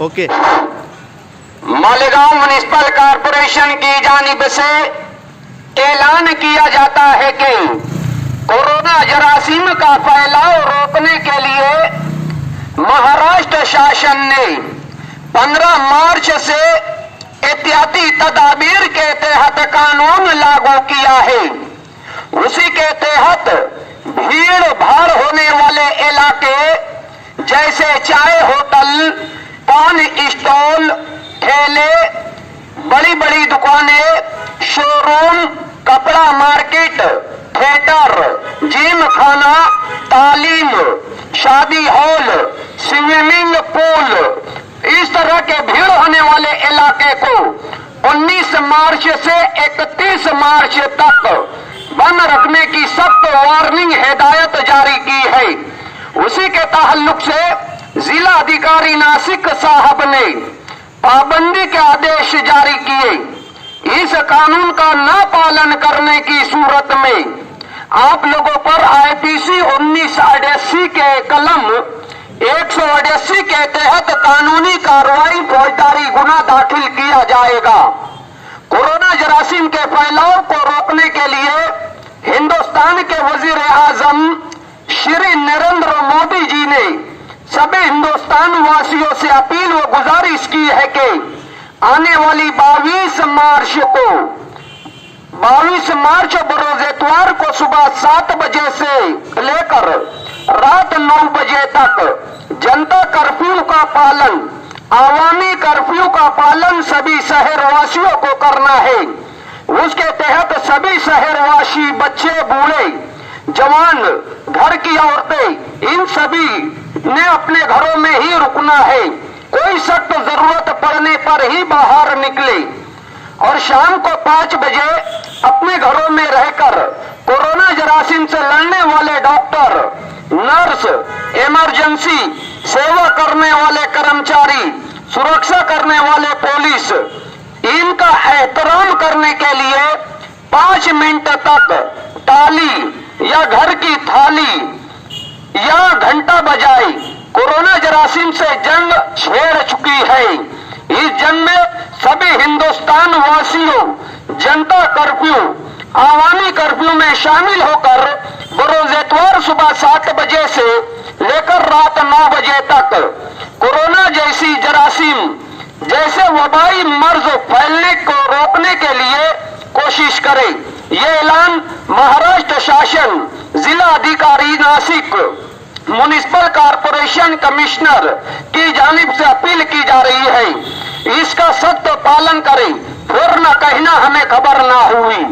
Okay. Malegaon municipal corporation की जानिब से ऐलान किया जाता है कि कोरोना जरासीम का फैलाव रोकने के लिए महाराष्ट्र शासन ने 15 मार्च से एहतियाती तदाबीर के तहत कानून लागू किया है। उसी के तहत भीड़ भाड़ होने वाले इलाके जैसे चाय होटल, पान स्टॉल, ठेले, बड़ी बड़ी दुकानें, शोरूम, कपड़ा मार्केट, थिएटर, जिम खाना, तालीम, शादी हॉल, स्विमिंग पूल, इस तरह के भीड़ होने वाले इलाके को 19 मार्च से 31 मार्च तक बंद रखने की सख्त वार्निंग हिदायत जारी की है। उसी के ताल्लुक से जिला अधिकारी नासिक साहब ने पाबंदी के आदेश जारी किए। इस कानून का न पालन करने की सूरत में आप लोगों पर आईपीसी 1988 के कलम 188 के तहत कानूनी कार्रवाई फौजदारी गुना दाखिल किया जाएगा। कोरोना जरासीम के फैलाव को रोकने के लिए हिंदुस्तान के वजीर आजम श्री नरेंद्र मोदी जी ने सभी हिंदुस्तान वासियों से अपील व गुजारिश की है कि आने वाली 22 मार्च बरोज इतवार को सुबह 7 बजे से लेकर रात 9 बजे तक जनता कर्फ्यू का पालन, आवामी कर्फ्यू का पालन सभी शहरवासियों को करना है। उसके तहत सभी शहरवासी, बच्चे, बूढ़े, जवान, घर की औरतें, इन सभी ने अपने घरों में ही रुकना है। कोई सख्त जरूरत पड़ने पर ही बाहर निकले और शाम को 5 बजे अपने घरों में रहकर कोरोना जरासीम से लड़ने वाले डॉक्टर, नर्स, इमरजेंसी सेवा करने वाले कर्मचारी, सुरक्षा करने वाले पुलिस, इनका एहतराम करने के लिए 5 मिनट तक ताली या घर की थाली या घंटा बजाई कोरोना जरासीम से जंग छेड़ चुकी है। इस जंग में सभी हिंदुस्तान वासियों जनता कर्फ्यू, आवामी कर्फ्यू में शामिल होकर बरोज इतवार सुबह 7 बजे से लेकर रात 9 बजे तक कोरोना जैसी जरासीम जैसे वबाई मर्ज फैलने को रोकने के लिए कोशिश करें। ये ऐलान महाराष्ट्र शासन, जिला अधिकारी नासिक, म्युनिसिपल कॉरपोरेशन कमिश्नर की जानिब से अपील की जा रही है। इसका सख्त पालन करें, फिर न कहना हमें खबर ना हुई।